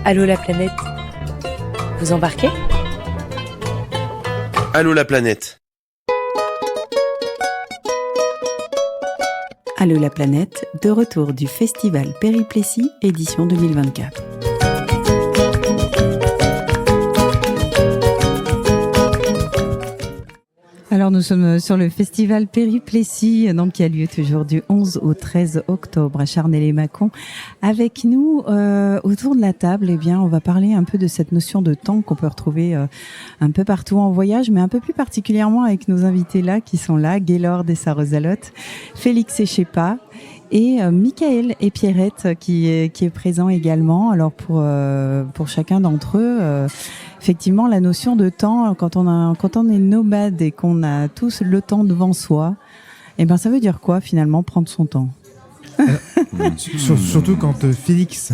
Allô la planète, vous embarquez ? Allô la planète. Allô la planète, de retour du festival Périplessis, édition 2024. Alors nous sommes sur le festival Périplessis, donc qui a lieu toujours du 11 au 13 octobre à Charnay-les-Mâcons. Avec nous, autour de la table, eh bien, on va parler un peu de cette notion de temps qu'on peut retrouver un peu partout en voyage, mais un peu plus particulièrement avec nos invités là, qui sont là, Gaylord et sa Rosalotte, Félix et Shepa, et Michael et Pierrette qui est présent également. Alors pour chacun d'entre eux, effectivement la notion de temps quand on est nomade et qu'on a tous le temps devant soi, eh ben ça veut dire quoi finalement prendre son temps? Surtout quand Félix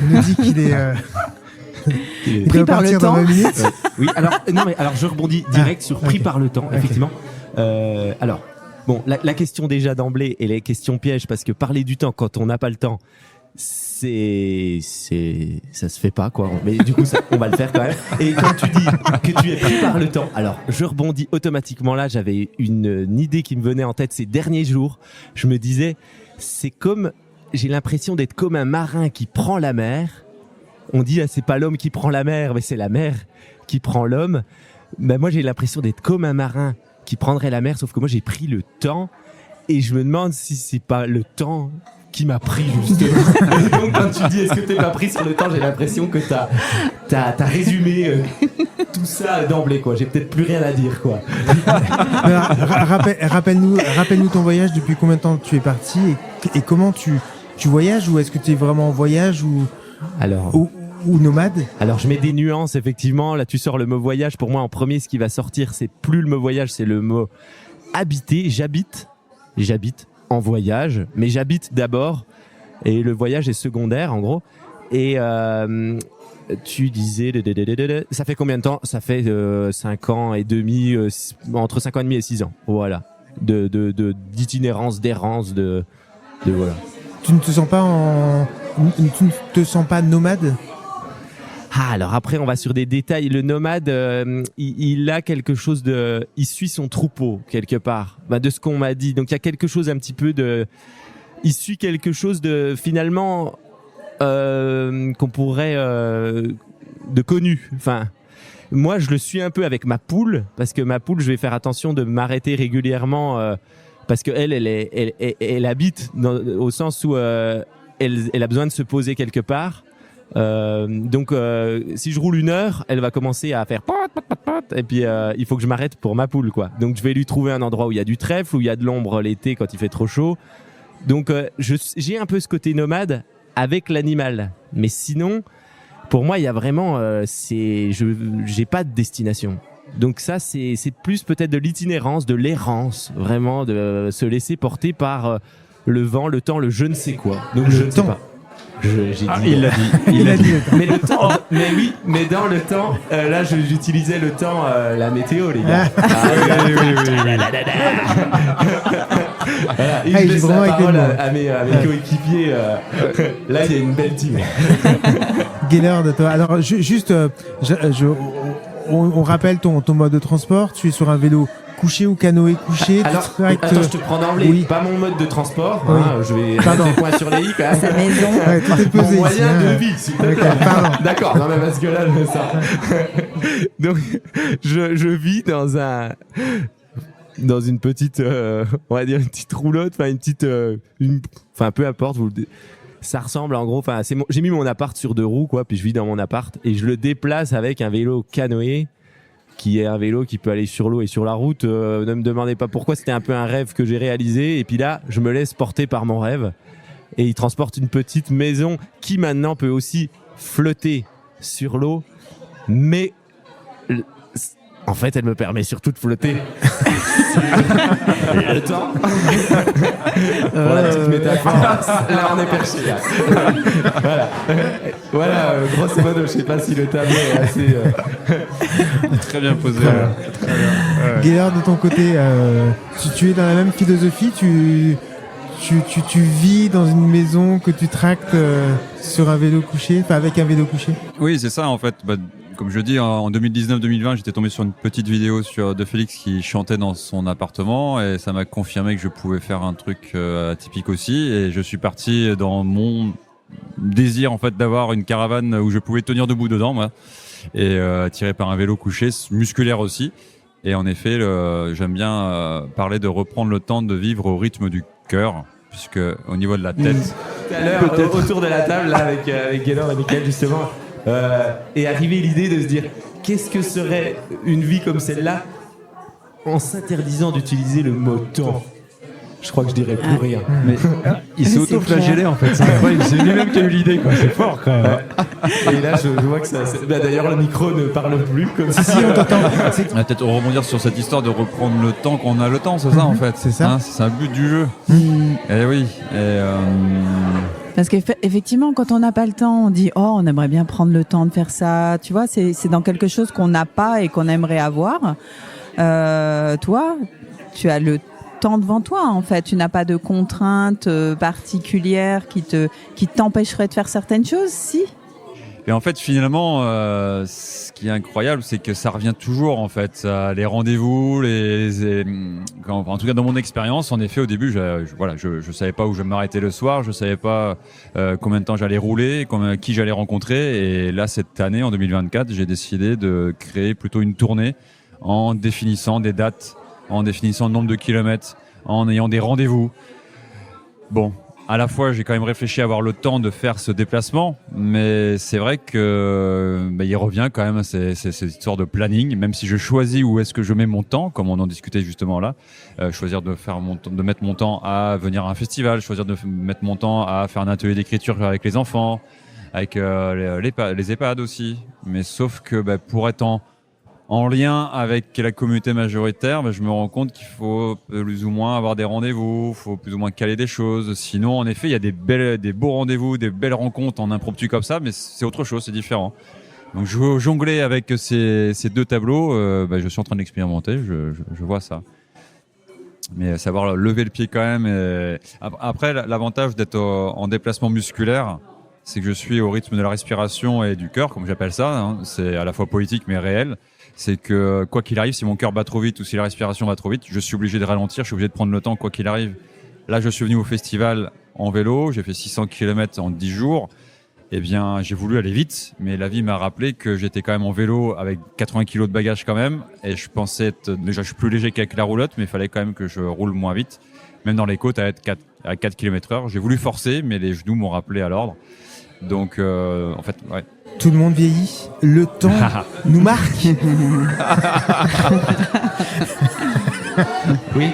nous dit qu'il est pris par le temps. Oui, alors je rebondis direct sur pris par le temps, effectivement. Alors bon, la question déjà d'emblée et les questions pièges, parce que parler du temps quand on n'a pas le temps, ça se fait pas, quoi. Mais du coup, on va le faire quand même. Et quand tu dis que tu es pris par le temps, alors je rebondis automatiquement là. J'avais une idée qui me venait en tête ces derniers jours. Je me disais, j'ai l'impression d'être comme un marin qui prend la mer. On dit, c'est pas l'homme qui prend la mer, mais c'est la mer qui prend l'homme. Ben, moi, j'ai l'impression d'être comme un marin qui prendrait la mer, sauf que moi j'ai pris le temps et je me demande si c'est pas le temps qui m'a pris justement. Donc quand tu dis est-ce que t'es pas pris sur le temps, j'ai l'impression que t'as résumé tout ça d'emblée, quoi. J'ai peut-être plus rien à dire, quoi. Rappelle-nous ton voyage, depuis combien de temps tu es parti et comment tu voyages, ou est-ce que tu es vraiment en voyage ou nomade? Alors je mets des nuances, effectivement. Là tu sors le mot voyage. Pour moi en premier, ce qui va sortir, c'est plus le mot voyage, c'est le mot habiter. J'habite en voyage, mais j'habite d'abord et le voyage est secondaire en gros. Et tu disais ça fait combien de temps? Ça fait 5 ans et demi, entre 5 ans et demi et 6 ans, voilà, d'itinérance, d'errance, de voilà. Tu ne te sens pas nomade? Alors après, on va sur des détails. Le nomade, il a quelque chose il suit son troupeau quelque part. De ce qu'on m'a dit. Donc il y a quelque chose un petit peu il suit quelque chose de finalement qu'on pourrait de connu. Enfin, moi je le suis un peu avec ma poule, parce que ma poule, je vais faire attention de m'arrêter régulièrement parce que elle habite au sens où elle a besoin de se poser quelque part. Donc si je roule 1 heure, elle va commencer à faire pot, et puis il faut que je m'arrête pour ma poule, quoi. Donc je vais lui trouver un endroit où il y a du trèfle, où il y a de l'ombre l'été quand il fait trop chaud. Donc j'ai un peu ce côté nomade avec l'animal, mais sinon pour moi il y a vraiment j'ai pas de destination. Donc ça c'est plus peut-être de l'itinérance, de l'errance, vraiment de se laisser porter par le vent, le temps, le je ne sais quoi. Donc je ne sais pas. Il l'a dit. Mais le temps, mais oui, mais dans le temps, là, j'utilisais le temps, la météo, les gars. Et je laisse la parole à mes coéquipiers. Là, il y a une belle team. Gaylord, toi. Alors, juste, on rappelle ton mode de transport. Tu es sur un vélo couché ou canoë couché? Alors, attends, je te prends d'emblée. Oui. Pas mon mode de transport. Oui. Je vais mettre des points sur les i, quand même. Sa maison. Ouais, tout est posé mon moyen ici, de vie, s'il te plaît. D'accord. Non, mais parce que là, je ça. Donc, je vis dans une petite, on va dire une petite roulotte, enfin une petite, enfin peu importe. Ça ressemble en gros. Enfin, j'ai mis mon appart sur 2 roues, quoi. Puis je vis dans mon appart et je le déplace avec un vélo canoë, qui est un vélo qui peut aller sur l'eau et sur la route. Ne me demandez pas pourquoi, c'était un peu un rêve que j'ai réalisé. Et puis là, je me laisse porter par mon rêve. Et il transporte une petite maison qui maintenant peut aussi flotter sur l'eau. Mais en fait, elle me permet surtout de flotter. Le temps. Pour la petite métaphore. Là, on est perché. Là. Voilà, grosso modo, je sais pas si le tableau est assez... Très bien posé. Gaylord, de ton côté, tu es dans la même philosophie, tu tu vis dans une maison que tu tractes sur un vélo couché, enfin avec un vélo couché? Oui, c'est ça en fait. Comme je dis, en 2019-2020, j'étais tombé sur une petite vidéo de Félix qui chantait dans son appartement et ça m'a confirmé que je pouvais faire un truc atypique aussi. Et je suis parti dans mon désir en fait d'avoir une caravane où je pouvais tenir debout dedans, moi, et tiré par un vélo couché, musculaire aussi. Et en effet, j'aime bien parler de reprendre le temps de vivre au rythme du cœur, puisque au niveau de la tête. Tout à l'heure, autour de la table, là, avec Gaëlan et Mickaël, justement, est arrivée l'idée de se dire qu'est-ce que serait une vie comme celle-là en s'interdisant d'utiliser le mot temps. Je crois que je dirais plus rien. Mais il s'est auto-flagellé en fait. C'est lui-même qui a eu l'idée, quoi. C'est fort quand même. Et là, je vois que ça. D'ailleurs, le micro ne parle plus comme Si, on t'entend. On va peut-être rebondir sur cette histoire de reprendre le temps qu'on a le temps, c'est ça en fait. C'est ça. Hein, c'est un but du jeu. Et oui. Parce qu'effectivement, quand on n'a pas le temps, on dit « Oh, on aimerait bien prendre le temps de faire ça. » Tu vois, c'est dans quelque chose qu'on n'a pas et qu'on aimerait avoir. Toi, tu as le temps devant toi, en fait. Tu n'as pas de contraintes particulières qui t'empêcheraient de faire certaines choses, si? Et en fait, finalement, ce qui est incroyable, c'est que ça revient toujours, en fait. Les rendez-vous, en tout cas, dans mon expérience, en effet, au début, je savais pas où je m'arrêtais le soir, je savais pas combien de temps j'allais rouler, qui j'allais rencontrer. Et là, cette année, en 2024, j'ai décidé de créer plutôt une tournée en définissant des dates, en définissant le nombre de kilomètres, en ayant des rendez-vous. Bon. À la fois, j'ai quand même réfléchi à avoir le temps de faire ce déplacement, mais c'est vrai que il revient quand même cette histoire de planning, même si je choisis où est-ce que je mets mon temps, comme on en discutait justement là, choisir de mettre mon temps à venir à un festival, choisir de mettre mon temps à faire un atelier d'écriture avec les enfants, avec les EHPAD aussi, mais sauf que pour être en lien avec la communauté majoritaire, je me rends compte qu'il faut plus ou moins avoir des rendez-vous, il faut plus ou moins caler des choses. Sinon, en effet, il y a des beaux rendez-vous, des belles rencontres en impromptu comme ça, mais c'est autre chose, c'est différent. Donc, je jonglais avec ces deux tableaux. Je suis en train d'expérimenter, je vois ça. Mais savoir lever le pied quand même. Après, l'avantage d'être en déplacement musculaire, c'est que je suis au rythme de la respiration et du cœur, comme j'appelle ça. Hein. C'est à la fois poétique mais réel. C'est que quoi qu'il arrive, si mon cœur bat trop vite ou si la respiration va trop vite, je suis obligé de ralentir, je suis obligé de prendre le temps quoi qu'il arrive. Là, je suis venu au festival en vélo, j'ai fait 600 km en 10 jours. Eh bien, j'ai voulu aller vite, mais la vie m'a rappelé que j'étais quand même en vélo avec 80 kg de bagages quand même. Et je pensais déjà, je suis plus léger qu'avec la roulotte, mais il fallait quand même que je roule moins vite. Même dans les côtes, à 4 km/h. J'ai voulu forcer, mais les genoux m'ont rappelé à l'ordre. Donc, en fait, ouais. Tout le monde vieillit. Le temps nous marque. Oui.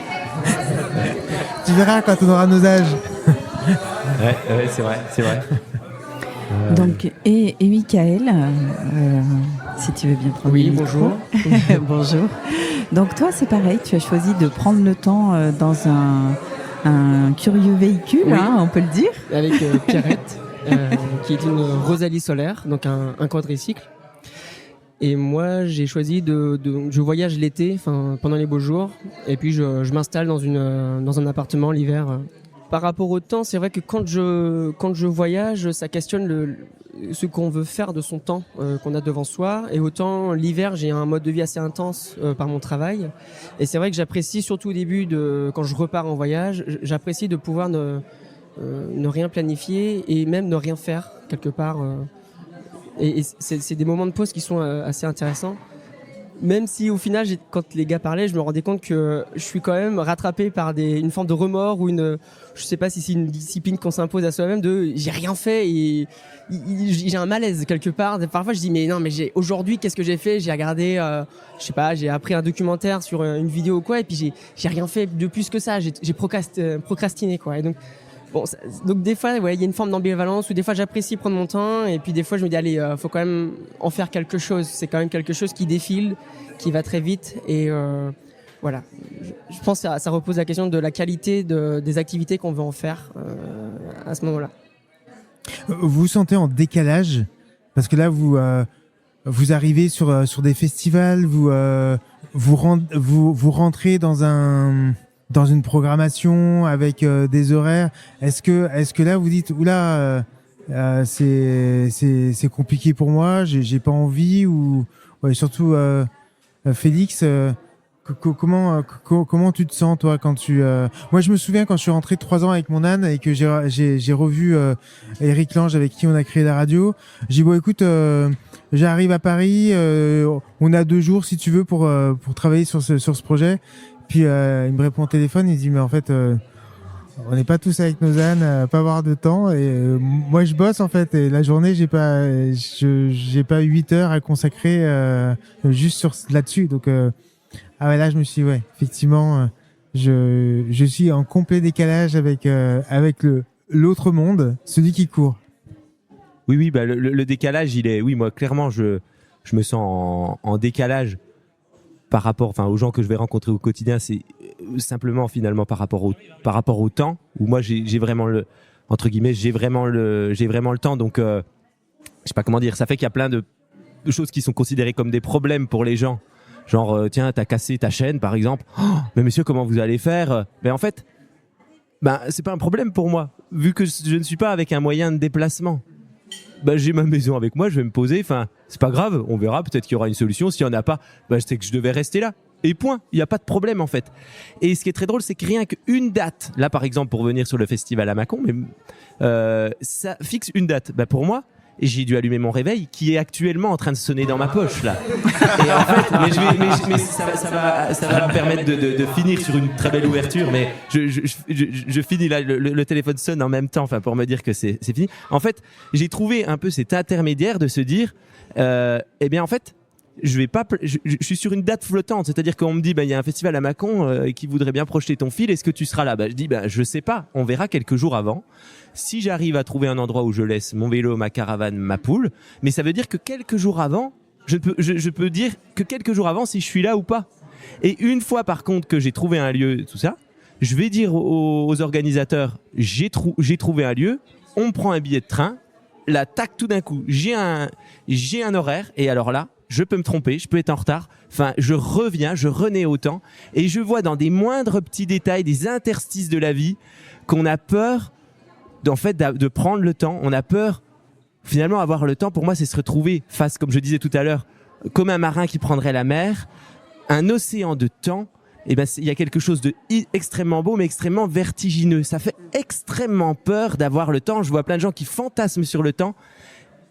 Tu verras quand on aura nos âges. Ouais, c'est vrai. Donc, et Mickaël, si tu veux bien prendre le micro. Bonjour. Bonjour. Donc toi, c'est pareil, tu as choisi de prendre le temps dans un curieux véhicule, Oui. on peut le dire. Avec Pierrette, qui est une Rosalie solaire, donc un quadricycle. Et moi, j'ai choisi je voyage l'été, pendant les beaux jours, et puis je m'installe dans un appartement l'hiver. Par rapport au temps, c'est vrai que quand je voyage, ça questionne ce qu'on veut faire de son temps qu'on a devant soi. Et autant l'hiver, j'ai un mode de vie assez intense par mon travail. Et c'est vrai que j'apprécie, surtout au début, quand je repars en voyage, j'apprécie de pouvoir ne rien planifier et même ne rien faire quelque part. Et c'est des moments de pause qui sont assez intéressants. Même si au final, quand les gars parlaient, je me rendais compte que je suis quand même rattrapé par une forme de remords ou je sais pas si c'est une discipline qu'on s'impose à soi-même j'ai rien fait et j'ai un malaise quelque part. Parfois je dis mais non, mais aujourd'hui qu'est-ce que j'ai fait? J'ai regardé, je sais pas, j'ai appris un documentaire sur une vidéo ou quoi, et puis j'ai rien fait de plus que ça. J'ai procrastiné quoi. Et donc des fois, il y a une forme d'ambivalence où des fois j'apprécie prendre mon temps et puis des fois je me dis allez, faut quand même en faire quelque chose. C'est quand même quelque chose qui défile, qui va très vite et voilà. Je pense que ça repose la question de la qualité des activités qu'on veut en faire à ce moment-là. Vous vous sentez en décalage parce que là vous arrivez sur des festivals, vous rentrez dans dans une programmation avec des horaires. Est-ce que là vous dites oula c'est compliqué pour moi, j'ai pas envie ou ouais, surtout Félix comment tu te sens toi quand tu moi je me souviens quand je suis rentré 3 ans avec mon âne et que j'ai revu Eric Lange avec qui on a créé la radio. J'ai dit bon écoute j'arrive à Paris, on a 2 jours si tu veux pour travailler sur ce projet. Puis il me répond au téléphone, il dit mais en fait on n'est pas tous avec nos ânes, pas avoir de temps et moi je bosse en fait et la journée j'ai pas 8 heures à consacrer juste là-dessus donc ah ouais là je me suis dit, ouais effectivement je suis en complet décalage avec l'autre monde, celui qui court. Oui bah le décalage il est moi clairement je me sens en décalage par rapport aux gens que je vais rencontrer au quotidien, c'est simplement finalement par rapport au temps où moi j'ai vraiment le entre guillemets j'ai vraiment le temps donc je sais pas comment dire, ça fait qu'il y a plein de choses qui sont considérées comme des problèmes pour les gens, genre tiens t'as cassé ta chaîne par exemple, mais monsieur comment vous allez faire, mais en fait c'est pas un problème pour moi vu que je ne suis pas avec un moyen de déplacement. J'ai ma maison avec moi, je vais me poser, c'est pas grave, on verra, peut-être qu'il y aura une solution, s'il y en a pas, je sais que je devais rester là. Et point, il n'y a pas de problème en fait. Et ce qui est très drôle, c'est que rien qu'une date, là par exemple pour venir sur le festival à Mâcon, ça fixe une date. Pour moi, j'ai dû allumer mon réveil qui est actuellement en train de sonner dans ma poche là. Et en fait, ça va me permettre de finir sur une très belle ouverture. Mais je finis là, le téléphone sonne en même temps, pour me dire que c'est fini. En fait, j'ai trouvé un peu cet intermédiaire de se dire, en fait. Je suis sur une date flottante, c'est-à-dire qu'on me dit il y a un festival à Mâcon qui voudrait bien projeter ton fil, est-ce que tu seras là? Je dis je sais pas, on verra quelques jours avant. Si j'arrive à trouver un endroit où je laisse mon vélo, ma caravane, ma poule, mais ça veut dire que quelques jours avant, je peux dire que quelques jours avant si je suis là ou pas. Et une fois par contre que j'ai trouvé un lieu, tout ça, je vais dire aux organisateurs j'ai trouvé un lieu, on me prend un billet de train, là tac tout d'un coup j'ai un horaire et alors là je peux me tromper, je peux être en retard. Je reviens, je renais au temps et je vois dans des moindres petits détails, des interstices de la vie, qu'on a peur de prendre le temps. On a peur, finalement, avoir le temps. Pour moi, c'est se retrouver face, comme je disais tout à l'heure, comme un marin qui prendrait la mer, un océan de temps. Il y a quelque chose de extrêmement beau, mais extrêmement vertigineux. Ça fait extrêmement peur d'avoir le temps. Je vois plein de gens qui fantasment sur le temps,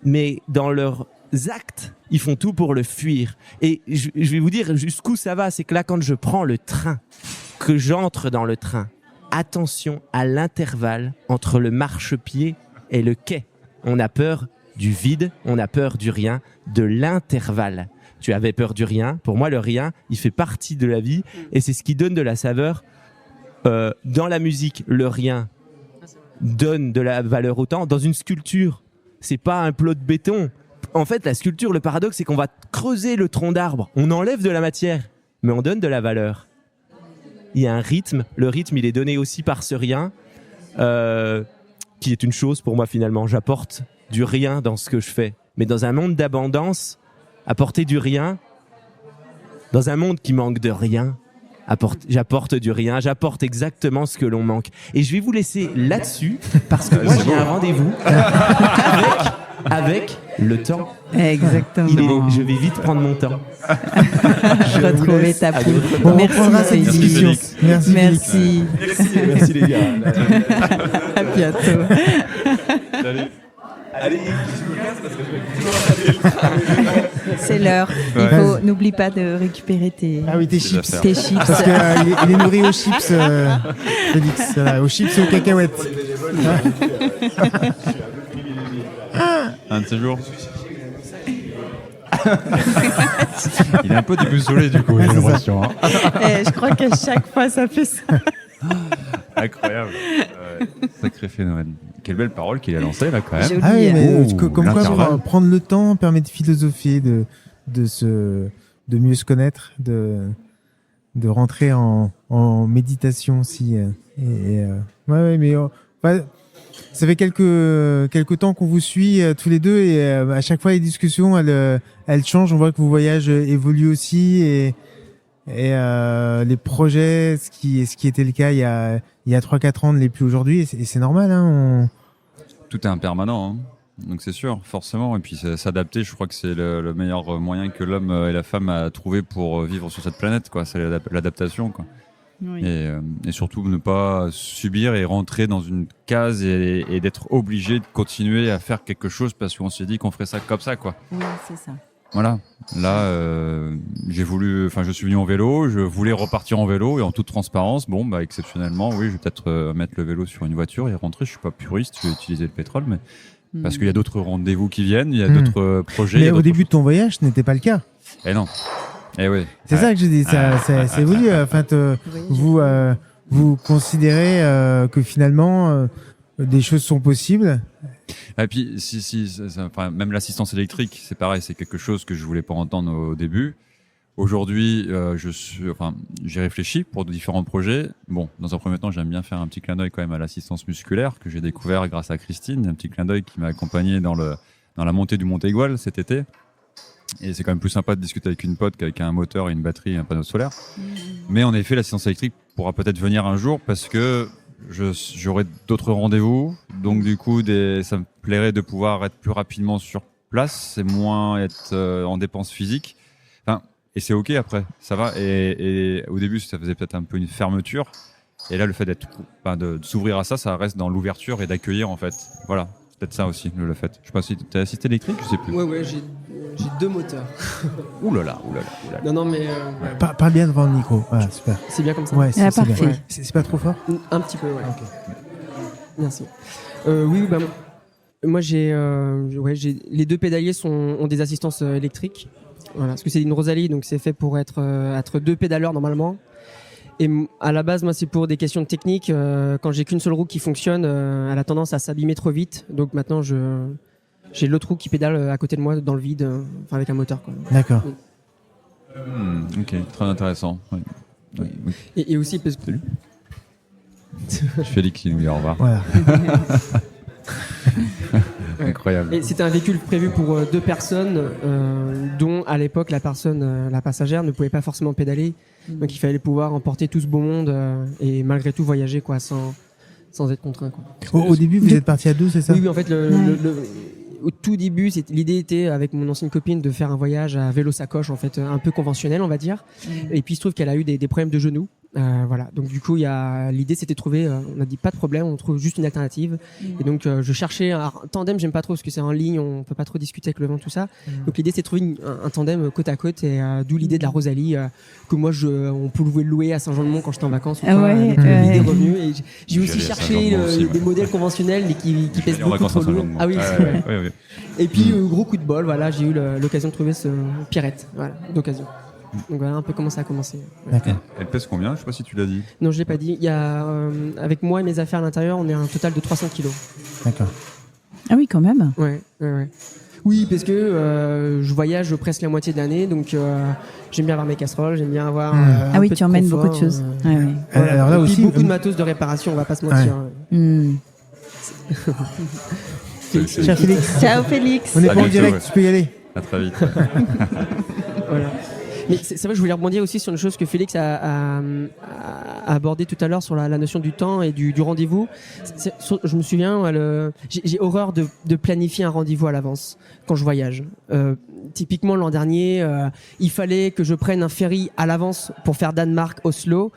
mais dans leurs actes, ils font tout pour le fuir. Et je vais vous dire jusqu'où ça va, c'est que là, quand je prends le train, que j'entre dans le train, attention à l'intervalle entre le marchepied et le quai. On a peur du vide, on a peur du rien, de l'intervalle. Tu avais peur du rien. Pour moi, le rien, il fait partie de la vie et c'est ce qui donne de la saveur. Dans la musique, le rien donne de la valeur au temps. Dans une sculpture, c'est pas un plot de béton. En fait, la sculpture, le paradoxe, c'est qu'on va creuser le tronc d'arbre. On enlève de la matière, mais on donne de la valeur. Il y a un rythme. Le rythme, il est donné aussi par ce rien, qui est une chose pour moi finalement. J'apporte du rien dans ce que je fais. Mais dans un monde d'abondance, apporter du rien, dans un monde qui manque de rien, j'apporte du rien, j'apporte exactement ce que l'on manque. Et je vais vous laisser là-dessus, parce que moi j'ai un rendez-vous avec le temps. Exactement. Je vais vite prendre mon temps. Retrouver ta poule. On reprendra cette discussion. Merci. Merci les gars. À bientôt. Allez, c'est l'heure. N'oublie pas de récupérer tes chips. Tes chips. Parce qu'il est nourri aux chips, Félix. Aux chips et aux cacahuètes. Un de ces jours. Il est un peu déboussolé du coup, j'ai l'impression. Je crois qu'à chaque fois, ça fait ça. Incroyable. Sacré phénomène. Quelle belle parole qu'il a lancée là quand même. Joli, Ah oui, mais comme l'intervalle. quoi prendre le temps permet de philosopher, de mieux se connaître, de rentrer en méditation aussi. Mais ça fait quelques temps qu'on vous suit tous les deux et à chaque fois les discussions elles changent. On voit que vos voyages évoluent aussi et Et les projets, ce qui était le cas il y a 3-4 ans, ne l'est plus aujourd'hui. Et c'est normal. Hein, Tout est impermanent. Hein. Donc c'est sûr, forcément. Et puis s'adapter, je crois que c'est le meilleur moyen que l'homme et la femme a trouvé pour vivre sur cette planète, quoi. C'est l'adaptation, quoi. Oui. Et surtout ne pas subir et rentrer dans une case et d'être obligé de continuer à faire quelque chose parce qu'on s'est dit qu'on ferait ça comme ça, quoi. Oui, c'est ça. Voilà. Là, je suis venu en vélo, je voulais repartir en vélo et en toute transparence, exceptionnellement, oui, je vais peut-être mettre le vélo sur une voiture et rentrer. Je suis pas puriste, je vais utiliser le pétrole, mais parce qu'il y a d'autres rendez-vous qui viennent, il y a d'autres projets. Mais au début de ton voyage, ce n'était pas le cas. Eh non. Eh oui. C'est ça que j'ai dit. C'est voulu. Vous considérez que finalement des choses sont possibles. Et puis, même l'assistance électrique, c'est pareil, c'est quelque chose que je voulais pas entendre au début. Aujourd'hui, j'ai réfléchi pour de différents projets. Bon, dans un premier temps, j'aime bien faire un petit clin d'œil quand même à l'assistance musculaire que j'ai découvert grâce à Christine, un petit clin d'œil qui m'a accompagné dans la montée du Mont Aigoual cet été. Et c'est quand même plus sympa de discuter avec une pote qu'avec un moteur et une batterie et un panneau solaire. Mais en effet, l'assistance électrique pourra peut-être venir un jour parce que j'aurai d'autres rendez-vous. Donc du coup, ça me plairait de pouvoir être plus rapidement sur place et moins être en dépenses physiques. Et c'est ok après, ça va. Et au début, ça faisait peut-être un peu une fermeture. Et là, le fait de s'ouvrir à ça, ça reste dans l'ouverture et d'accueillir en fait. Voilà, c'est peut-être ça aussi le fait. Je sais pas si t'es assisté électrique, je sais plus. Ouais, j'ai 2 moteurs. Ouh là là. Non, mais Parle bien devant le micro. Voilà, super. c'est bien comme ça. Ouais, c'est parfait. bien. C'est pas trop fort. Un petit peu, ouais. Ok. Merci. Oui, moi j'ai les 2 pédaliers ont des assistances électriques. Voilà, parce que c'est une Rosalie, donc c'est fait pour être 2 pédaleurs normalement. Et à la base, moi, c'est pour des questions techniques. Quand j'ai qu'une seule roue qui fonctionne, elle a tendance à s'abîmer trop vite. Donc maintenant, j'ai l'autre roue qui pédale à côté de moi dans le vide, avec un moteur, quoi. D'accord. Ok, très intéressant. Oui. Et aussi parce que Félix qui nous dit au revoir. Voilà. Incroyable. Et c'était un véhicule prévu pour 2 personnes, dont à l'époque la passagère ne pouvait pas forcément pédaler, donc il fallait pouvoir emporter tout ce beau monde et malgré tout voyager, quoi, sans être contraint, quoi. Au début, vous êtes partis à 2, c'est ça? Oui, en fait, au tout début, l'idée était avec mon ancienne copine de faire un voyage à vélo sacoche, en fait, un peu conventionnel, on va dire. Et puis il se trouve qu'elle a eu des problèmes de genoux. Voilà. Donc du coup, l'idée c'était de trouver, on a dit pas de problème, on trouve juste une alternative. Et donc je cherchais un tandem, j'aime pas trop parce que c'est en ligne, on peut pas trop discuter avec le vent, tout ça. Donc l'idée c'est de trouver un tandem côte à côte, et d'où l'idée de la Rosalie que moi on pouvait louer à Saint-Jean-de-Mont quand j'étais en vacances. L'idée revenue. Et j'ai aussi cherché des modèles conventionnels mais qui pèsent beaucoup trop lourd. Ah oui, c'est vrai. Oui. Et puis gros coup de bol, voilà, j'ai eu l'occasion de trouver ce Pierrette, voilà, d'occasion. Donc voilà un peu comment ça a commencé. Ouais. D'accord. Elle pèse combien? Je sais pas si tu l'as dit. Non, je l'ai pas dit. Il y a avec moi et mes affaires à l'intérieur, on est à un total de 300 kilos. D'accord. Ah oui, quand même. Ouais. Oui, parce que je voyage presque la moitié de l'année, donc j'aime bien avoir mes casseroles, j'aime bien avoir. Ah oui, tu emmènes beaucoup de choses. Ouais. Voilà. Alors là et puis aussi, beaucoup de matos de réparation, on va pas se mentir. Cher Félix. Ciao Félix. On n'est pas en bientôt, direct, ouais. tu peux y aller. À très vite. Voilà. Mais c'est vrai, je voulais rebondir aussi sur une chose que Félix a abordé tout à l'heure sur la notion du temps et du rendez-vous. Je me souviens, j'ai horreur de planifier un rendez-vous à l'avance quand je voyage. Typiquement l'an dernier, il fallait que je prenne un ferry à l'avance pour faire Danemark-Oslo,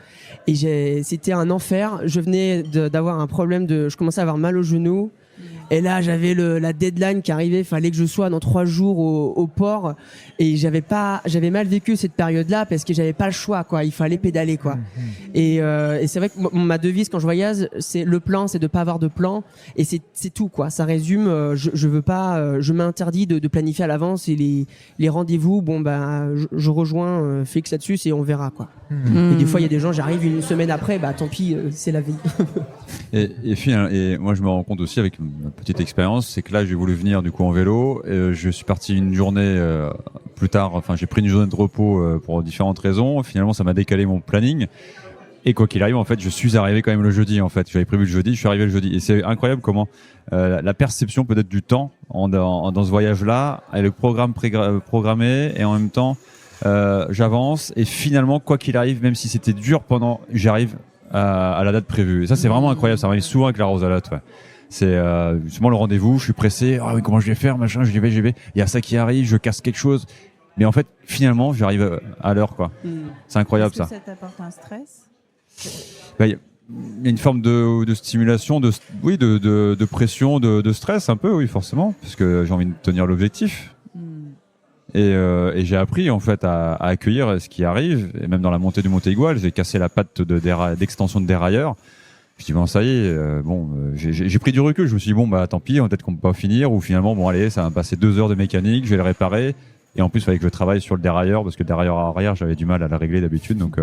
et c'était un enfer. Je venais d'avoir un problème je commençais à avoir mal au genou. Et là, j'avais la deadline qui arrivait, fallait que je sois dans 3 jours au port, et j'avais mal vécu cette période-là parce que j'avais pas le choix, quoi. Il fallait pédaler, quoi. Et c'est vrai que ma devise quand je voyage, c'est le plan, c'est de pas avoir de plan, et c'est tout, quoi. Ça résume. Je veux pas, je m'interdis de planifier à l'avance, et les rendez-vous. Je rejoins Félix là-dessus, et on verra, quoi. Et des fois, il y a des gens, j'arrive une semaine après, tant pis, c'est la vie. Et moi, je me rends compte aussi avec ma petite expérience, c'est que là, j'ai voulu venir du coup en vélo. Je suis parti une journée plus tard. Enfin, j'ai pris une journée de repos pour différentes raisons. Finalement, ça m'a décalé mon planning. Et quoi qu'il arrive, en fait, je suis arrivé quand même le jeudi. En fait, j'avais prévu le jeudi, je suis arrivé le jeudi. Et c'est incroyable comment la perception peut-être du temps dans ce voyage-là, et le programme programmé, et en même temps j'avance et finalement, quoi qu'il arrive, même si c'était dur j'arrive à la date prévue. Et ça, c'est vraiment incroyable. Ça m'arrive souvent avec la Rosalotte. Ouais. C'est justement le rendez-vous. Je suis pressé. Ah oui, comment je vais faire, machin. J'y vais. Il y a ça qui arrive. Je casse quelque chose. Mais en fait, finalement, j'arrive à l'heure, quoi. C'est incroyable, ça. Est-ce que ça t'apporte un stress? Il y a une forme de stimulation, de pression, de stress un peu, oui, forcément, parce que j'ai envie de tenir l'objectif. Et j'ai appris en fait à accueillir ce qui arrive, et même dans la montée du Monte Igual, j'ai cassé la patte d'extension de dérailleur. Je dis bon, ça y est, j'ai pris du recul. Je me suis dit bon, bah tant pis, peut-être qu'on peut pas finir, ou finalement bon allez, ça va me passer 2 heures de mécanique, je vais le réparer. Et en plus, il fallait que je travaille sur le dérailleur, parce que le dérailleur arrière, j'avais du mal à le régler d'habitude. Donc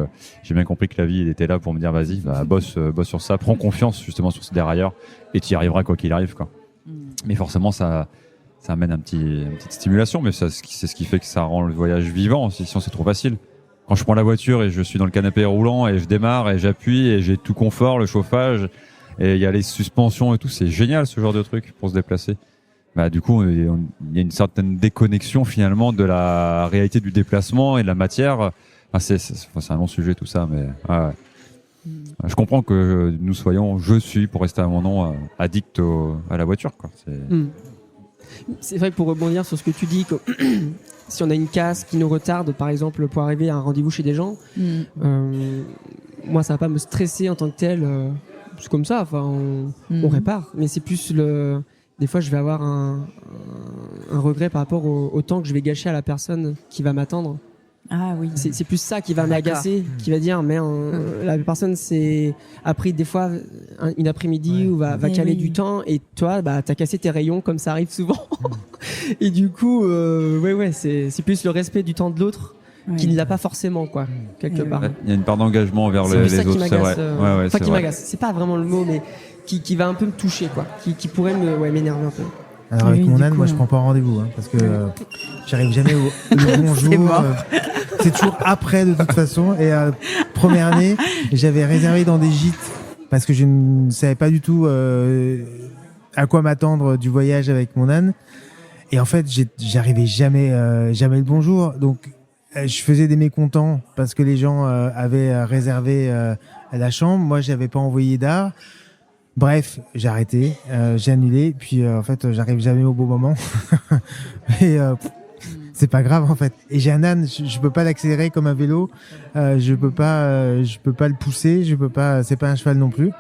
j'ai bien compris que la vie, il était là pour me dire vas-y, bosse sur ça, prends confiance justement sur ce dérailleur, et tu y arriveras quoi qu'il arrive, quoi. Mais forcément, ça amène une petite stimulation, mais c'est ce qui fait que ça rend le voyage vivant. Sinon, c'est trop facile. Quand je prends la voiture et je suis dans le canapé roulant et je démarre et j'appuie et j'ai tout confort, le chauffage, et il y a les suspensions et tout, c'est génial ce genre de truc pour se déplacer. Du coup, il y a une certaine déconnexion finalement de la réalité du déplacement et de la matière. C'est un long sujet tout ça, mais ouais. Je comprends que je suis, pour rester à mon nom, addict à la voiture, quoi. C'est vrai, pour rebondir sur ce que tu dis, que si on a une casse qui nous retarde, par exemple, pour arriver à un rendez-vous chez des gens, moi, ça va pas me stresser en tant que tel. C'est comme ça, enfin, on répare. Mais c'est plus des fois, je vais avoir un regret par rapport au temps que je vais gâcher à la personne qui va m'attendre. Ah oui. C'est plus ça qui va m'agacer, qui va dire mais la personne a pris des fois une après-midi ou va caler du temps, et toi t'as cassé tes rayons, comme ça arrive souvent. Et du coup c'est plus le respect du temps de l'autre qui ne l'a pas forcément, quoi, quelque part. Il y a une part d'engagement envers les autres, c'est vrai. Enfin, qui m'agace, c'est pas vraiment le mot, mais qui va un peu me toucher, quoi, qui pourrait m'énerver un peu. Alors avec mon âne, moi je prends pas rendez-vous, parce que j'arrive jamais au bonjour. C'est toujours après de toute façon. Et première année, j'avais réservé dans des gîtes parce que je ne savais pas du tout à quoi m'attendre du voyage avec mon âne. Et en fait, j'arrivais jamais le bonjour. Donc je faisais des mécontents parce que les gens avaient réservé la chambre. Moi, j'avais pas envoyé d'art. Bref, j'ai arrêté, j'ai annulé, puis en fait, j'arrive jamais au bon moment. Et c'est pas grave en fait. Et j'ai un âne, je peux pas l'accélérer comme un vélo, je peux pas le pousser, c'est pas un cheval non plus.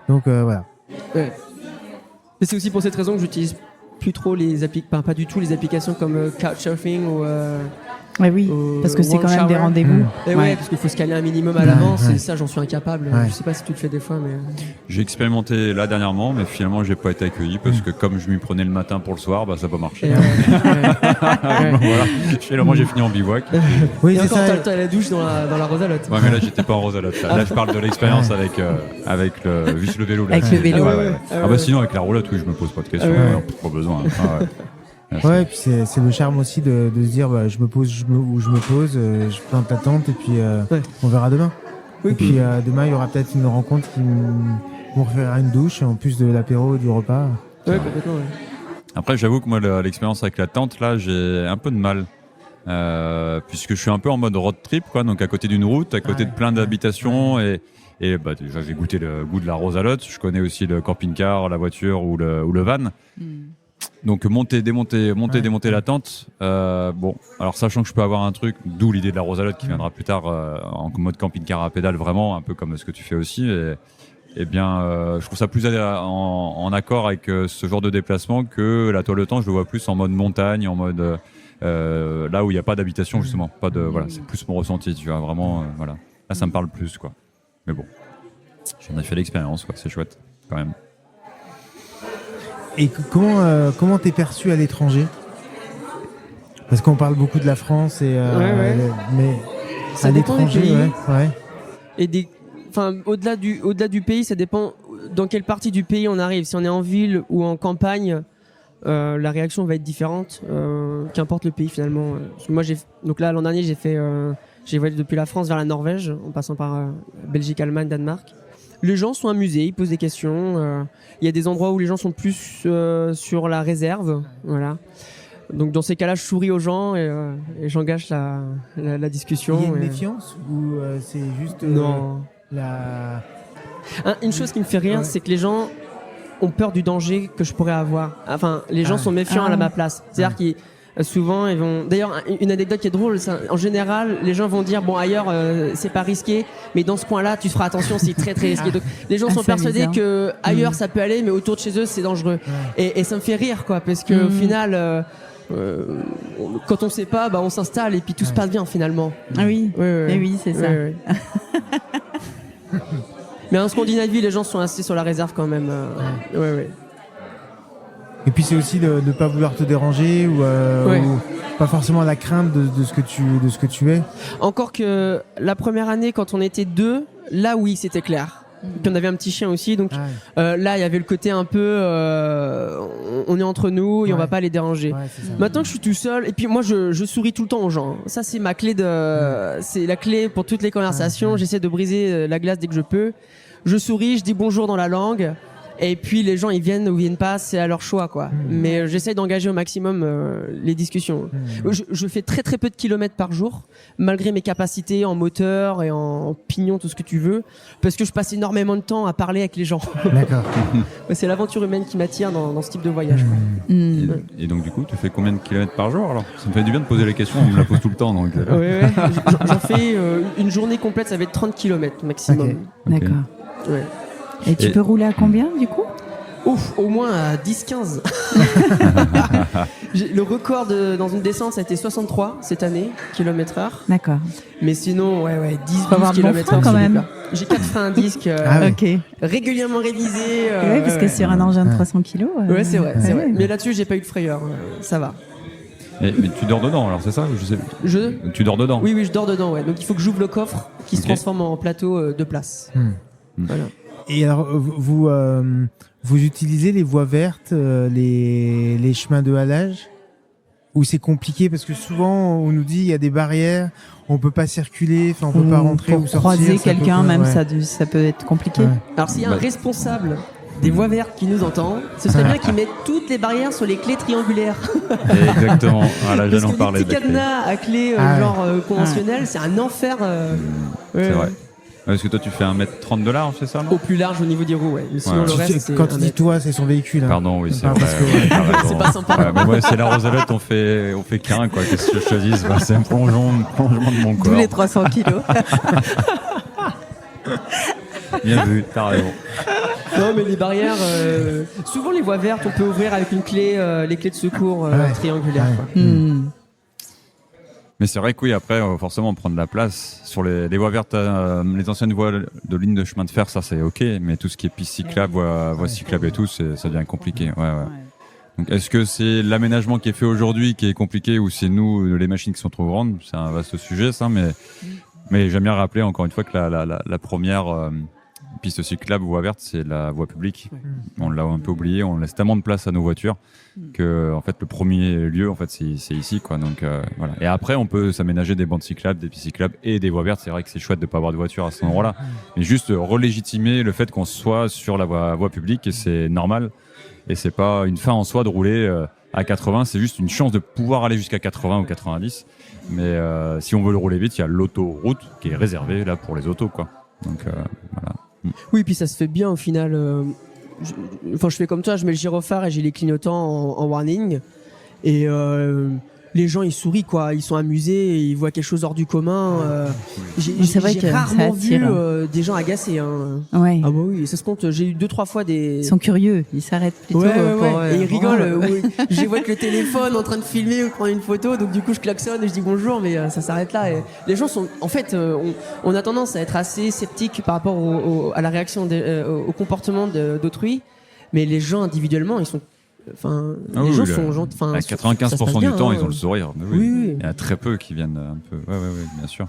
Donc voilà. Ouais. Mais c'est aussi pour cette raison que j'utilise plus trop pas du tout les applications comme Couchsurfing ou oui, parce que c'est quand même des rendez-vous. Et parce qu'il faut se caler un minimum à l'avance, et ça j'en suis incapable. Je sais pas si tu le fais des fois, mais j'ai expérimenté là dernièrement, mais finalement j'ai pas été accueilli parce que comme je m'y prenais le matin pour le soir, ça n'a pas marché. Voilà. Moi j'ai fini en bivouac. Oui, et encore t'as la douche dans la Rosalotte. Ouais, mais là j'étais pas en Rosalotte. Là je parle de l'expérience avec juste le vélo. Là. Avec le vélo. Sinon avec la roulotte, oui, je me pose pas de questions. Pas besoin. Ouais, puis c'est le charme aussi de se dire je me pose où je me pose, je plante la tente et puis on verra demain. Oui, et puis demain il y aura peut-être une rencontre qui on refera une douche en plus de l'apéro et du repas. Ouais, complètement. Ouais. Après, j'avoue que moi l'expérience avec la tente là, j'ai un peu de mal. Puisque je suis un peu en mode road trip, quoi, donc à côté d'une route, à côté de plein d'habitations et déjà j'ai goûté le goût de la Rosalotte, je connais aussi le camping-car, la voiture ou le van. Donc monter, démonter la tente. Alors sachant que je peux avoir un truc, d'où l'idée de la Rosalotte qui viendra plus tard en mode camping-car à pédale, vraiment un peu comme ce que tu fais aussi. Et bien, je trouve ça plus en accord avec ce genre de déplacement que la toile de tente. Je le vois plus en mode montagne, en mode là où il n'y a pas d'habitation justement, pas de c'est plus mon ressenti. Tu vois vraiment, voilà. Là, ça me parle plus, quoi. Mais bon, j'en ai fait l'expérience, quoi. C'est chouette quand même. Et comment t'es perçu à l'étranger? Parce qu'on parle beaucoup de la France et mais ça à dépend l'étranger, des pays. Et au-delà du pays, ça dépend dans quelle partie du pays on arrive. Si on est en ville ou en campagne, la réaction va être différente. Qu'importe le pays finalement. Parce que moi donc là l'an dernier j'ai voyagé depuis la France vers la Norvège en passant par Belgique, Allemagne, Danemark. Les gens sont amusés, ils posent des questions. Il y a des endroits où les gens sont plus sur la réserve, voilà. Donc dans ces cas-là, je souris aux gens et j'engage la discussion. Il y a une méfiance ou c'est juste Non. la... Une chose qui me fait rire, Ouais. c'est que les gens ont peur du danger que je pourrais avoir. Enfin, les gens sont méfiants à ma place. C'est-à-dire qu'ils souvent ils vont. D'ailleurs, une anecdote qui est drôle, en général, les gens vont dire bon ailleurs c'est pas risqué, mais dans ce coin-là, tu feras attention, c'est très très risqué. Donc les gens sont c'est persuadés bizarre. que ailleurs ça peut aller, mais autour de chez eux c'est dangereux. Et ça me fait rire quoi, parce que au final. Quand on sait pas, on s'installe et puis tout se passe bien finalement. Ah oui, Ouais. eh oui, c'est ça. Ouais. Mais en Scandinavie, les gens sont assez sur la réserve quand même. Ouais. Et puis c'est aussi de ne pas vouloir te déranger ou pas forcément la crainte de ce que tu es. Encore que la première année, quand on était 2, là oui, c'était clair. Puis on avait un petit chien aussi, donc là il y avait le côté un peu on est entre nous et on va pas les déranger. Maintenant que je suis tout seul, et puis moi je souris tout le temps aux gens. Ça c'est ma clé c'est la clé pour toutes les conversations. J'essaie de briser la glace dès que je peux. Je souris, je dis bonjour dans la langue. Et puis les gens ils viennent ou viennent pas, c'est à leur choix quoi. Mais j'essaie d'engager au maximum les discussions. Je fais très très peu de kilomètres par jour, malgré mes capacités en moteur et en pignon, tout ce que tu veux, parce que je passe énormément de temps à parler avec les gens. D'accord. C'est l'aventure humaine qui m'attire dans ce type de voyage. Quoi. Et donc du coup, tu fais combien de kilomètres par jour alors? Ça me fait du bien de poser les questions, on me la pose tout le temps. Donc, Ouais. J'en fais une journée complète, ça va être 30 km maximum. Ok. D'accord. Ouais. Et tu peux rouler à combien du coup? Ouf, au moins à 10-15. Le record dans une descente, ça a été 63 cette année, km/h. D'accord. Mais sinon, 10 Faut avoir de bons km/h freins, quand même. J'ai 4 freins à disque Ok. régulièrement révisés. Ouais, parce que sur un engin de 300 kilos. Ouais, c'est vrai. ouais. Mais là-dessus, j'ai pas eu de frayeur. Ça va. Mais tu dors dedans alors, c'est ça? Tu dors dedans? Oui, je dors dedans. Ouais. Donc il faut que j'ouvre le coffre qui se transforme en plateau de place. Voilà. Et alors, vous utilisez les voies vertes, les chemins de halage, ou c'est compliqué parce que souvent on nous dit il y a des barrières, on peut pas circuler, on peut pas rentrer pour ou sortir. croiser ça peut quelqu'un, pas- même ouais. ça peut être compliqué. Ouais. Alors s'il y a un responsable des voies vertes qui nous entend, ce serait bien qu'il mette toutes les barrières sur les clés triangulaires. Exactement. Voilà, Parce j'allais en que parler. les petits cadenas à clé conventionnelle, c'est un enfer. C'est vrai. Parce que toi, tu fais 1m30 de large, c'est ça, non? Au plus large au niveau des roues, ouais. Mais sinon, Ouais. le reste, c'est Quand un il dit mètre. toi, c'est son véhicule. Hein. Pardon, oui, c'est Pas vrai. parce que- ouais, t'as raison. C'est pas sympa. Ouais, mais ouais, c'est la Rosalette, on fait qu'un, quoi. Qu'est-ce que je te dise? Bah, c'est un prolongement de mon corps. Tous les 300 kilos. Bien vu, t'as raison. Non, mais les barrières, souvent les voies vertes, on peut ouvrir avec une clé, les clés de secours triangulaires. Ouais. Quoi. Mais c'est vrai que oui, après, forcément, on prend de la place. Sur les voies vertes, les anciennes voies de ligne de chemin de fer, ça c'est ok. Mais tout ce qui est piste cyclable, voie cyclable et tout, ça devient compliqué. Ouais. Donc, est-ce que c'est l'aménagement qui est fait aujourd'hui qui est compliqué ou c'est nous, les machines qui sont trop grandes? C'est un vaste sujet, ça. Mais j'aime bien rappeler encore une fois que la première piste cyclable, voie verte, c'est la voie publique. On l'a un peu oublié. On laisse tellement de place à nos voitures que, en fait, le premier lieu, en fait, c'est ici, quoi. Donc, voilà. Et après, on peut s'aménager des bandes cyclables, des pistes cyclables et des voies vertes. C'est vrai que c'est chouette de pas avoir de voiture à cet endroit-là. Mais juste relégitimer le fait qu'on soit sur la voie publique et c'est normal. Et c'est pas une fin en soi de rouler à 80, c'est juste une chance de pouvoir aller jusqu'à 80 ou 90. Mais si on veut le rouler vite, il y a l'autoroute qui est réservée là pour les autos, quoi. Donc voilà. Oui, puis ça se fait bien au final. Je fais comme toi, je mets le gyrophare et j'ai les clignotants en warning. Et les gens ils sourient quoi, ils sont amusés, ils voient quelque chose hors du commun. C'est vrai que j'ai ça rarement vu attire. des gens agacés. Hein. Ouais. Ah bah oui, ça se compte. J'ai eu 2-3 fois des. Ils sont curieux, ils s'arrêtent plutôt Ouais, pour. et ils rigolent. Je les vois avec le téléphone en train de filmer ou de prendre une photo, donc du coup je klaxonne et je dis bonjour, mais ça s'arrête là. Et les gens sont, en fait, on a tendance à être assez sceptique par rapport à la réaction, au comportement d'autrui, mais les gens individuellement, ils sont. Enfin, les gens sont gentils. À 95% du temps, ils ont le sourire. Mais Oui. Il y en a très peu qui viennent un peu. Ouais, bien sûr.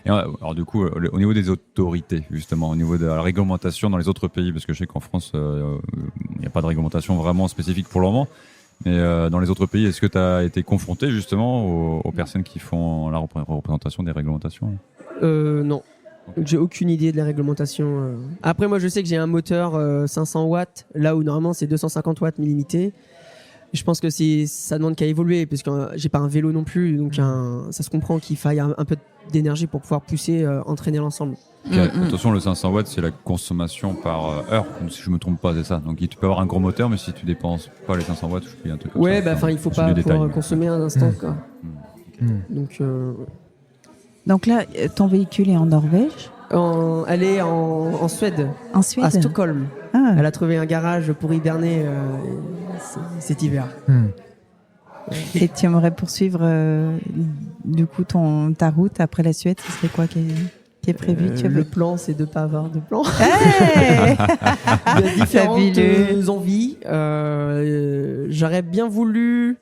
Et alors du coup, au niveau des autorités, justement, au niveau de la réglementation dans les autres pays, parce que je sais qu'en France, il n'y a pas de réglementation vraiment spécifique pour le moment. Mais dans les autres pays, est-ce que tu as été confronté justement aux personnes qui font la représentation des réglementations? Non. Donc, j'ai aucune idée de la réglementation. Après, moi, je sais que j'ai un moteur 500 watts, là où normalement c'est 250 watts millimité. Je pense que ça demande qu'à évoluer parce que j'ai pas un vélo non plus, donc ça se comprend qu'il faille un peu d'énergie pour pouvoir pousser, entraîner l'ensemble. Attention, le 500 watts, c'est la consommation par heure, si je me trompe pas, c'est ça. Donc tu peux avoir un gros moteur, mais si tu dépenses pas les 500 watts, je suis un truc comme ça. Ouais, bah il faut pas pouvoir consommer un instant, quoi. Donc là, ton véhicule est en Norvège? Elle est en Suède. En Suède? À Stockholm. Ah. Elle a trouvé un garage pour hiberner cet hiver. Et tu aimerais poursuivre du coup ta route après la Suède? Ce serait quoi qui est prévu? Le plan, c'est de pas avoir de plan. Hey Il y a différentes envies. J'aurais bien voulu.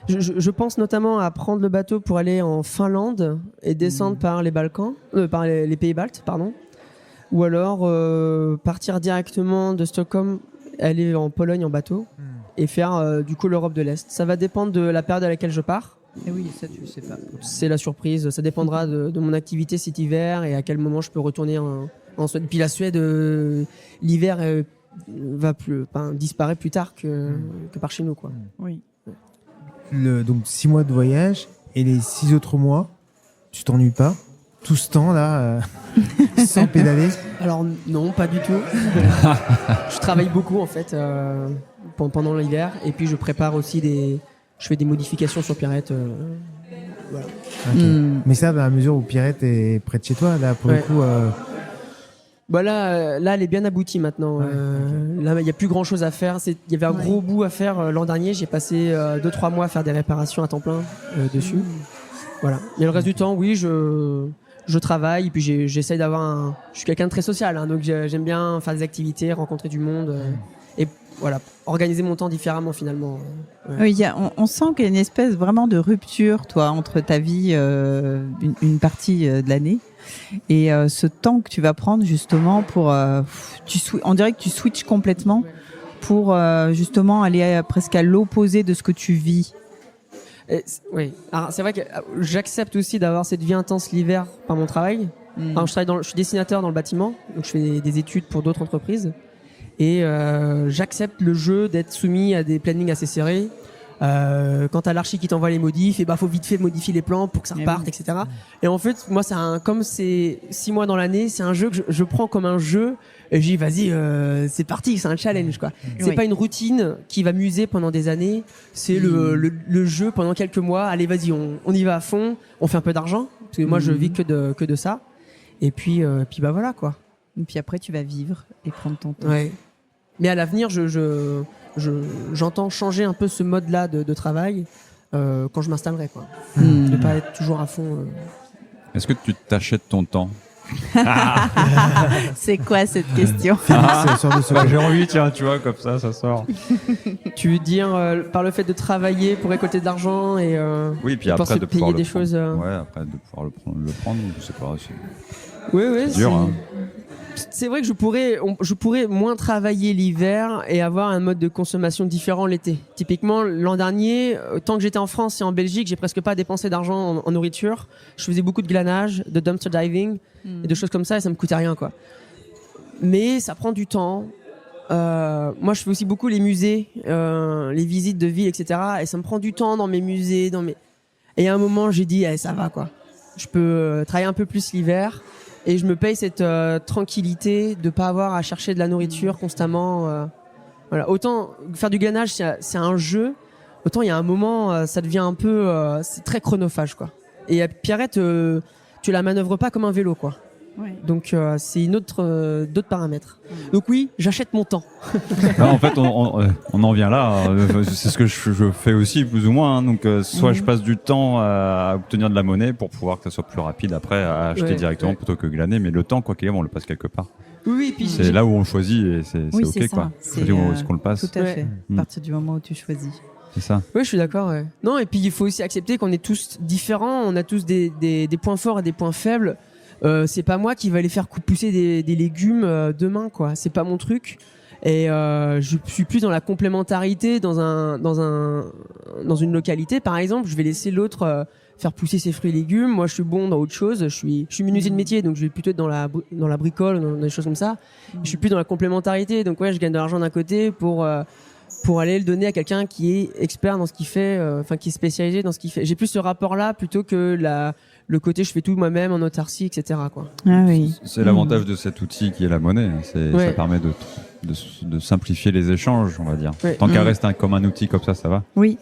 Je pense notamment à prendre le bateau pour aller en Finlande et descendre par les Balkans, par les pays baltes, pardon. Ou alors partir directement de Stockholm, aller en Pologne en bateau et faire du coup l'Europe de l'Est. Ça va dépendre de la période à laquelle je pars. Et oui, ça tu sais pas. C'est la surprise. Ça dépendra de mon activité cet hiver et à quel moment je peux retourner en Suède. Puis la Suède, l'hiver disparaît plus tard que par chez nous, quoi. Oui. Donc 6 mois de voyage et les 6 autres mois, tu t'ennuies pas? Tout ce temps là, sans pédaler? Alors non, pas du tout. Je travaille beaucoup en fait pendant l'hiver et puis je prépare aussi je fais des modifications sur Pierrette. Voilà. Okay. Mais ça, à mesure où Pierrette est près de chez toi, là pour le coup. Bah là, elle est bien aboutie maintenant. Là, il n'y a plus grand chose à faire. Il y avait un gros bout à faire l'an dernier. J'ai passé 2-3 mois à faire des réparations à temps plein dessus. Voilà. Et le reste du temps, oui, je travaille. Et puis j'essaye d'avoir je suis quelqu'un de très social, hein, donc j'aime bien faire des activités, rencontrer du monde. Et voilà, organiser mon temps différemment finalement. Oui, on sent qu'il y a une espèce vraiment de rupture, toi, entre ta vie, une partie de l'année, et ce temps que tu vas prendre justement pour... on dirait que tu switches complètement pour justement aller presque à l'opposé de ce que tu vis. Oui, alors c'est vrai que j'accepte aussi d'avoir cette vie intense l'hiver par mon travail. Alors, je suis dessinateur dans le bâtiment, donc je fais des études pour d'autres entreprises. Et j'accepte le jeu d'être soumis à des plannings assez serrés. Quand t'as l'archi qui t'envoie les modifs, et faut vite fait modifier les plans pour que ça reparte, etc. Et en fait, moi, comme c'est 6 mois dans l'année, c'est un jeu que je prends comme un jeu. Et je dis, vas-y, c'est parti, c'est un challenge, quoi. C'est pas une routine qui va m'user pendant des années. C'est le jeu pendant quelques mois. Allez, vas-y, on y va à fond. On fait un peu d'argent. Parce que moi, je vis que de ça. Et puis voilà, quoi. Et puis après, tu vas vivre et prendre ton temps. Ouais. Mais à l'avenir, j'entends changer un peu ce mode-là de travail quand je m'installerai, quoi. Ne pas être toujours à fond. Est-ce que tu t'achètes ton temps? C'est quoi cette question? J'ai envie, tiens, tu vois, comme ça sort. Tu veux dire par le fait de travailler pour récolter de l'argent et oui, puis après de payer pouvoir des choses. Ouais, après de pouvoir le prendre, je sais pas. Oui, c'est dur, hein. C'est vrai que je pourrais moins travailler l'hiver et avoir un mode de consommation différent l'été. Typiquement, l'an dernier, tant que j'étais en France et en Belgique, j'ai presque pas dépensé d'argent en nourriture. Je faisais beaucoup de glanage, de dumpster diving et de choses comme ça et ça me coûtait rien, quoi. Mais ça prend du temps. Moi, je fais aussi beaucoup les musées, les visites de ville, etc. Et ça me prend du temps dans mes musées, Et à un moment, j'ai dit, ça va, quoi. Je peux travailler un peu plus l'hiver. Et je me paye cette tranquillité de pas avoir à chercher de la nourriture constamment. Voilà. Autant faire du glanage, c'est un jeu. Autant il y a un moment, ça devient un peu, c'est très chronophage, quoi. Et Pierrette, tu la manœuvres pas comme un vélo, quoi. Ouais. Donc c'est d'autres paramètres. Donc oui, j'achète mon temps. Là, en fait, on en vient là. C'est ce que je fais aussi plus ou moins. Hein. Donc soit je passe du temps à obtenir de la monnaie pour pouvoir que ça soit plus rapide après à acheter directement plutôt que glaner. Mais le temps, quoi qu'il y ait, on le passe quelque part. Oui, puis c'est là où on choisit et c'est ok, quoi. C'est où est-ce qu'on le passe. Tout à fait. À partir du moment où tu choisis. C'est ça. Oui, je suis d'accord. Ouais. Non, et puis il faut aussi accepter qu'on est tous différents. On a tous des points forts et des points faibles. C'est pas moi qui va aller faire pousser des légumes demain, quoi. C'est pas mon truc. Et je suis plus dans la complémentarité dans une localité, par exemple. Je vais laisser l'autre faire pousser ses fruits et légumes. Moi, je suis bon dans autre chose. Je suis menuisier de métier, donc je vais plutôt être dans la bricole, dans des choses comme ça. Je suis plus dans la complémentarité. Donc ouais, je gagne de l'argent d'un côté pour pour aller le donner à quelqu'un qui est expert dans ce qu'il fait, enfin qui est spécialisé dans ce qu'il fait. J'ai plus ce rapport-là plutôt que le côté je fais tout moi-même en autarcie, etc. quoi. Ah oui. C'est l'avantage de cet outil qui est la monnaie. Ouais. Ça permet de simplifier les échanges, on va dire. Ouais. Tant qu'à rester comme un outil comme ça va. Oui.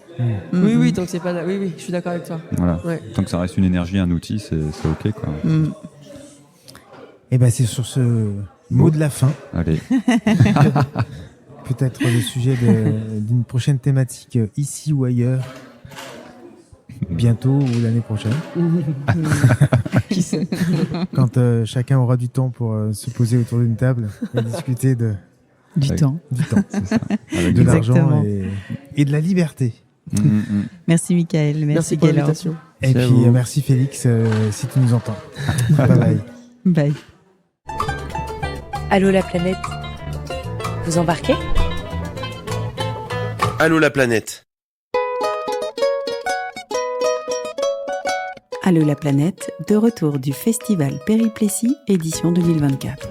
Oui, tant que c'est pas. Oui, je suis d'accord avec toi. Voilà. Ouais. Tant que ça reste une énergie, un outil, c'est ok, quoi. Et ben c'est sur ce mot de la fin, Allez. peut-être le sujet d'une prochaine thématique ici ou ailleurs, bientôt ou l'année prochaine, Qui sait. quand chacun aura du temps pour se poser autour d'une table et discuter Du Avec- temps. du temps, Avec de l'argent Exactement. et de la liberté. Merci Michael. Merci pour Gaël. l'invitation. Et C'est à puis vous. merci Félix si tu nous entends. Bye bye. Bye. Allô la planète. Vous embarquez? Allô la planète. Allô la planète, de retour du festival Périplessis édition 2024.